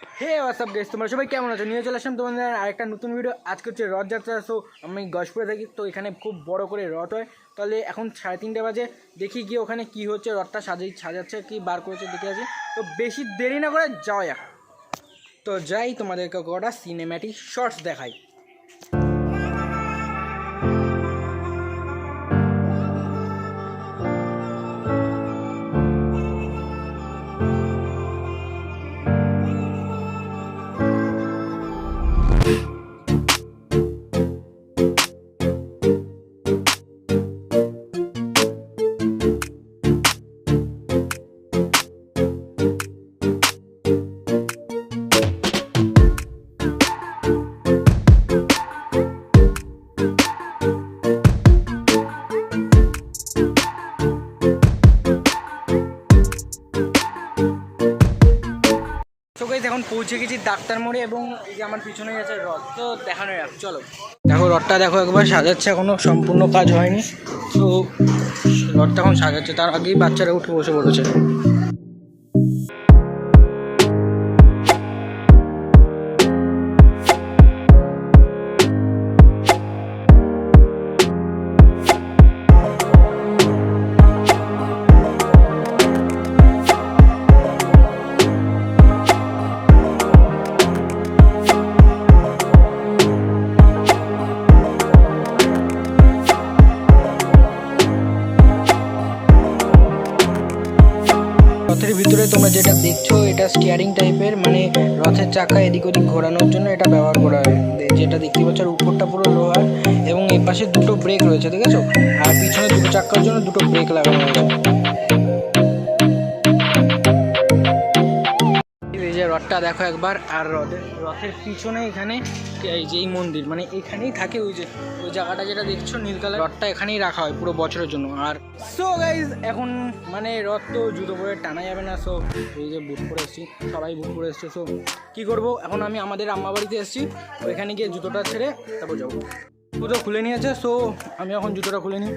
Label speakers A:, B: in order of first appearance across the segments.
A: হে WhatsApp guys, তোমরা সবাই কেমন আছো? নিয়ে চলে আসলাম তোমাদের আরেকটা নতুন ভিডিও। আজকে হচ্ছে রথযাত্রা। সো আমি গজপুরে থাকি, তো এখানে খুব বড় করে রথ হয়। তাহলে এখন 3:30 বাজে, দেখি গিয়ে ওখানে কি হচ্ছে, রথটা সাজাচ্ছে কি বার করেছে দেখে আসি। তো বেশি দেরি না করে যাওয়া যাক। তো যাই, তোমাদেরকে কটা সিনেম্যাটিক শর্টস দেখাই। এখন পৌঁছে গেছি ডাক্তার মোড়ে, এবং এই যে আমার পিছনে আছে রথ। তো দেখানো যাক, চলো। দেখো রথটা দেখো, একবার সাজাচ্ছে, এখনো সম্পূর্ণ কাজ হয়নি। তো রথটা এখন সাজাচ্ছে, তার আগেই বাচ্চারা উঠে বসে পড়েছে। রথের ভিতরে তোমরা যেটা দেখছো, এটা স্টিয়ারিং টাইপের, মানে রথের চাকা এদিক ওদিক ঘোরানোর জন্য এটা ব্যবহার করা হয়। যেটা দেখতে পাচ্ছ, উপরটা পুরো লোহার, এবং এই পাশে দুটো ব্রেক রয়েছে, ঠিক আছে? আর পিছনে দুটো চাকার জন্য দুটো ব্রেক লাগানো হয়েছে। এই যে রথটা দেখো একবার। আর রথের পিছনে এখানে এই যে মন্দির, মানে এখানেই থাকে ওই জায়গাটা যেটা দেখছো নীল কালার, রথটা এখানেই রাখা হয় পুরো বছরের জন্য। আর সো গাইজ, এখন মানে রথ তো জুতো পরে টানা যাবে না। সো এই যে বুট পরে এসেছি, সবাই বুট পরে এসছে। সো কী করবো, এখন আমি আমাদের আম্মা বাড়িতে এসেছি, ওইখানে গিয়ে জুতোটা ছেড়ে তারপর যাবো। জুতো খুলে নিয়েছে, সো আমি এখন জুতোটা খুলে নিই।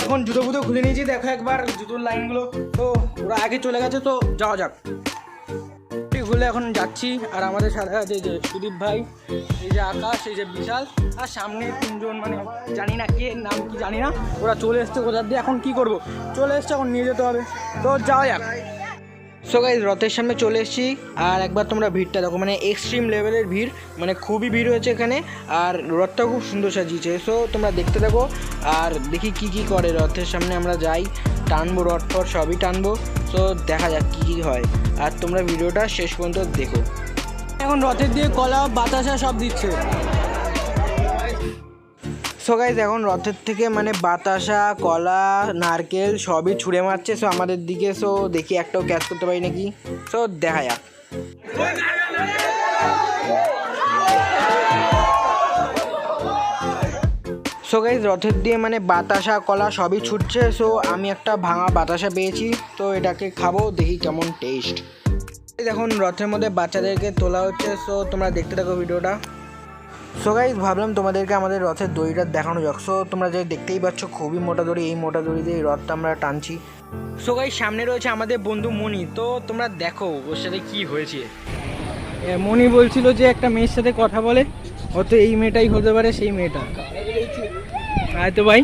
A: এখন জুতো ফুতো খুলে নিয়েছি, দেখো একবার জুতোর লাইনগুলো। তো ওরা আগে চলে গেছে, তো যাওয়া যাক। খুলে এখন যাচ্ছি। আর আমাদের সাথে আছে যে সুদীপ ভাই, এই যে আকাশ, এই যে বিশাল, আর সামনে 3জন, মানে জানি না কে নাম কি জানি না, ওরা চলে এসছে কোথার দিয়ে। এখন কি করব, চলে এসছে, এখন নিয়ে যেতে হবে। তো যাওয়া যাক। সো গাইজ, রথের সামনে চলে এসেছি। আর একবার তোমরা ভিড়টা দেখো, মানে এক্সট্রিম লেভেলের ভিড়, মানে খুবই ভিড় হয়েছে এখানে। আর রথটা খুব সুন্দর সাজিয়েছে। সো তোমরা দেখতে থাকো, আর দেখি কি কি করে। রথের সামনে আমরা যাই, টানবো, রথ ফট সবই টানবো। সো দেখা যাক কি কি হয়, আর তোমরা ভিডিওটা শেষ পর্যন্ত দেখো। এখন রথের দিয়ে কলা বাতাসা সব দিচ্ছে। সো গাইজ, এখন রথের থেকে মানে বাতাসা, কলা, নারকেল সবই ছুঁড়ে মারছে। সো আমাদের দিকে। সো দেখি একটাও ক্যাচ করতে পারি নাকি। সো দেখা যাক। সো গাইজ, রথের দিয়ে মানে বাতাসা, কলা সবই ছুটছে। সো আমি একটা ভাঙা বাতাসা পেয়েছি, তো এটাকে খাবো, দেখি কেমন টেস্ট। এখন রথের মধ্যে বাচ্চাদেরকে তোলা হচ্ছে। সো তোমরা দেখতে থাকো ভিডিওটা। সো গাইজ, ভাবলাম তোমাদেরকে আমাদের রথের দড়িটা দেখানো যাক। সো তোমরা যে দেখতেই পাচ্ছ, খুবই মোটা দড়ি। এই মোটা দড়ি দিয়ে এই রথটা আমরা টানছি। সো গাইজ, সামনে রয়েছে আমাদের বন্ধু মনি। তো তোমরা দেখো ওর সাথে কি হয়েছে। মনি বলছিল যে একটা মেয়ের সাথে কথা বলে, হয়তো এই মেয়েটাই হতে পারে সেই মেয়েটা। আয় তো ভাই,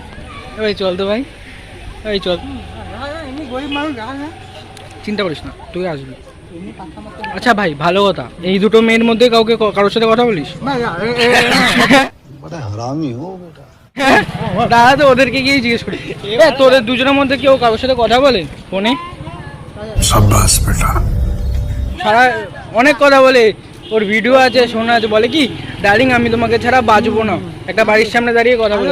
A: ভাই চল তো ভাই, ভাই চল। গরিব মানুষ, চিন্তা করিস না, তুই আসবি। আচ্ছা ভাই, ভালো কথা, এই দুটো মেয়ের মধ্যে কারোর সাথে কথা বলিস? দাদা তো ওদেরকে গিয়ে জিজ্ঞেস করি, তোদের দুজনের মধ্যে কেউ কারোর সাথে কথা বলে ফোনে? সারা অনেক কথা বলে, ওর ভিডিও আছে, শোনা আছে। বলে কি, ডার্লিং আমি তোমাকে ছাড়া বাঁচবো না, একটা বাড়ির সামনে দাঁড়িয়ে কথা বলে।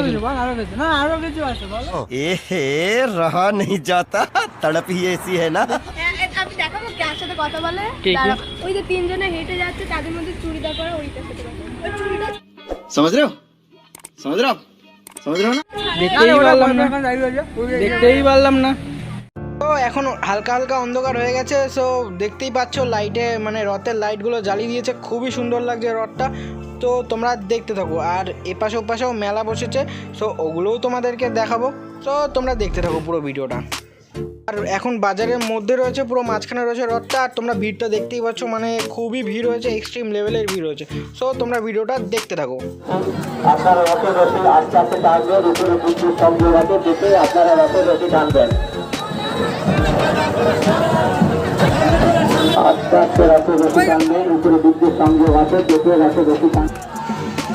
B: रहा नहीं जाता, तड़प ही ऐसी है ना।
C: আমি দেখাবো কার সাথে কথা বলে। ওই যে 3 জনে হেঁটে যাচ্ছে, তাদের মধ্যে চুড়িদার পরা ওইটার সাথে কথা বলে। ওই চুড়িদার
B: समझ रहे हो ना?
A: দেখতেই পারলাম না। তো এখন হালকা হালকা অন্ধকার হয়ে গেছে। সো দেখতেই পাচ্ছ, লাইটে মানে রথের লাইটগুলো জ্বালিয়ে দিয়েছে, খুবই সুন্দর লাগছে রথটা। তো তোমরা দেখতে থাকো। আর এপাশে ওপাশেও মেলা বসেছে, সো ওগুলোও তোমাদেরকে দেখাবো। তো তোমরা দেখতে থাকো পুরো ভিডিওটা। আর এখন বাজারের মধ্যে রয়েছে, পুরো মাঝখানে রয়েছে রথটা। আর তোমরা ভিড়টা দেখতেই পাচ্ছ, মানে খুবই ভিড় হয়েছে, এক্সট্রিম লেভেলের ভিড় হয়েছে। সো তোমরা ভিডিওটা দেখতে থাকো।
D: আপনারা রথের রশি আস্তে আস্তে টানবেন, উপরে বিদ্যুৎ সংযোগ আছে, দেখে আপনারা রথের রশি টানবেন। আস্তে আস্তে রথের রশি টানবেন, উপরে বিদ্যুৎ সংযোগ আছে, দেখে রথের রশি টানবেন।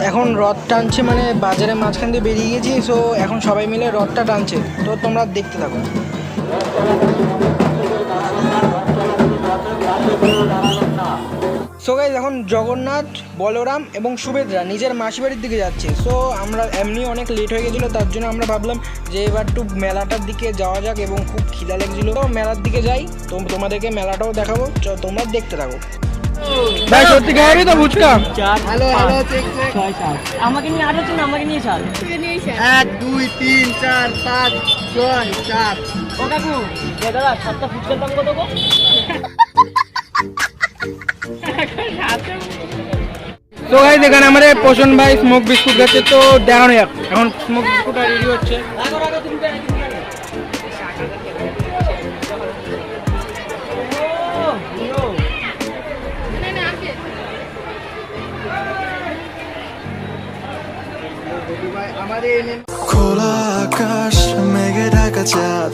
A: এখন রথ টানছে, মানে বাজারের মাঝখান দিয়ে বেরিয়ে গেছি। সো এখন সবাই মিলে রথটা টানছে, তো তোমরা দেখতে থাকো। সো গাইস, এখন জগন্নাথ, বলরাম এবং সুভদ্রা নিজের মাসি বাড়ির দিকে যাচ্ছে। সো আমরা এমনি অনেক লেট হয়ে গেছিলো, তার জন্য আমরা ভাবলাম যে এবার একটু মেলাটার দিকে যাওয়া যাক, এবং খুব খিদা লেগেছিলো। তো মেলার দিকে যাই, তো তোমাদেরকে মেলাটাও দেখাবো, তোমরা দেখতে থাকো। ভাই সত্যি খাওয়াবি তো ফুচকা?
E: হ্যালো চেক চেক 6 7 আমাকে নিয়ে আরো চল, আমাকে নিয়ে চল।
A: 1 2 3 4 5 6 7।
E: ও কাকু এ দাদা 7টা ফুচকার দাম কত গো?
A: তো গাইস, এখানে আমাদের পোষণ ভাই স্মোক বিস্কুট খাচ্ছে, তো দেখানো যাক। এখন স্মোক বিস্কুট রেডি হচ্ছে।
E: রাখো রাখো তুমি
F: খোলা আকাশ মেঘে ঢাকা চাঁদ,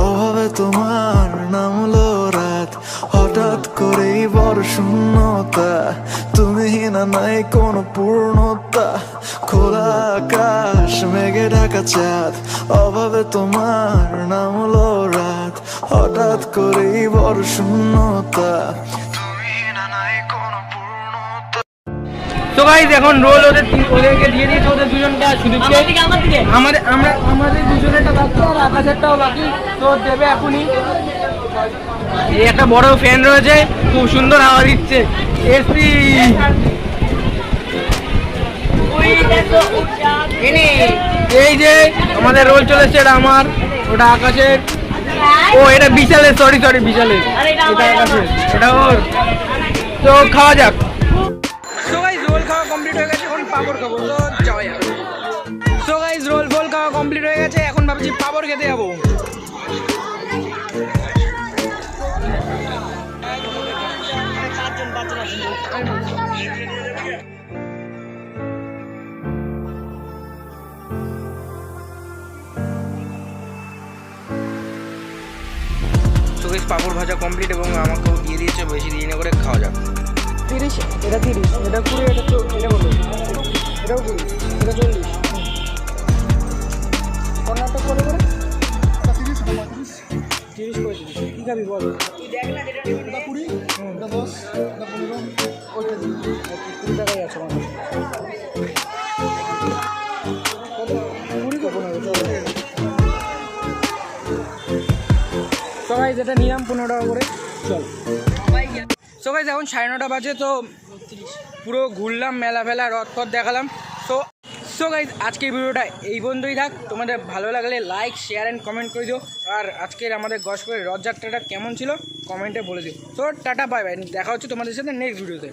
F: অভাবে তোমার নামলো রাত, হঠাৎ করেই বড় শূন্যতা, তুমি না নাই কোনো পূর্ণতা। খোলা আকাশ মেঘে ঢাকা চাঁদ, অভাবে তোমার নামলো রাত, হঠাৎ করেই বড় শূন্যতা, তুমি না নাই কোনো পূর্ণতা।
A: তো গাইস, এখন রোল ওদেরকে দিয়ে দিয়েছে, ওদের দুজনটা সুদীপকে।
E: আমার দিকে
A: আমাদের দুজনেরটা বাকি, আর আকাশেরটাও বাকি, তো দেবে এখনই। এই একটা বড় ফ্যান রয়েছে, খুব সুন্দর হাওয়া দিচ্ছে। এসি
E: ওই দেখো
A: এই যে আমাদের রোল চলেছে, এটা আমার, ওটা আকাশের, ও এটা বিশালের, সরি বিশালের,
E: আরে এটা
A: এটা
E: আমার,
A: আকাশের, এটা ওর। তো খাওয়া যাক। সো গাইস, রোল খাওয়া কমপ্লিট হয়ে গেছে, এখন পাপড় খাবো, তো যাওয়া যাক। সো গাইস, রোল খাওয়া কমপ্লিট হয়ে গেছে, এখন ভাবছি পাপড় খেতে যাবো। সো গাইস, পাপড় ভাজা কমপ্লিট, এবং আমাকেও দিয়ে দিয়েছে, বেশি দিয়ে করে খাওয়া যাক। 30, এটা 30, এটা 20, এটা বলো, এটাও 20, এটা 40। কর্নাটক করে 30 35 কি খাবি বল? এটা 20, এটা 10, এটা 15, ওইটা 20 টাকাই আছে আমার। কত 20 কত না? সো গাইস, এটা নিলাম 15 টাকা করে, চল। সো গাইস, এখন 9:30 বাজে, তো পুরো ঘুরলাম, মেলা ফেলা, রথ দেখালাম। সো গাইস, আজকের ভিডিওটা এই পর্যন্তই থাক। তোমাদের ভালো লাগলে লাইক, শেয়ার অ্যান্ড কমেন্ট করে দিও। আর আজকের আমাদের গসপুরের রথযাত্রাটা কেমন ছিল কমেন্টে বলে দিও। তো টাটা, বাই বাই, দেখা হচ্ছে তোমাদের সাথে নেক্সট ভিডিওতে।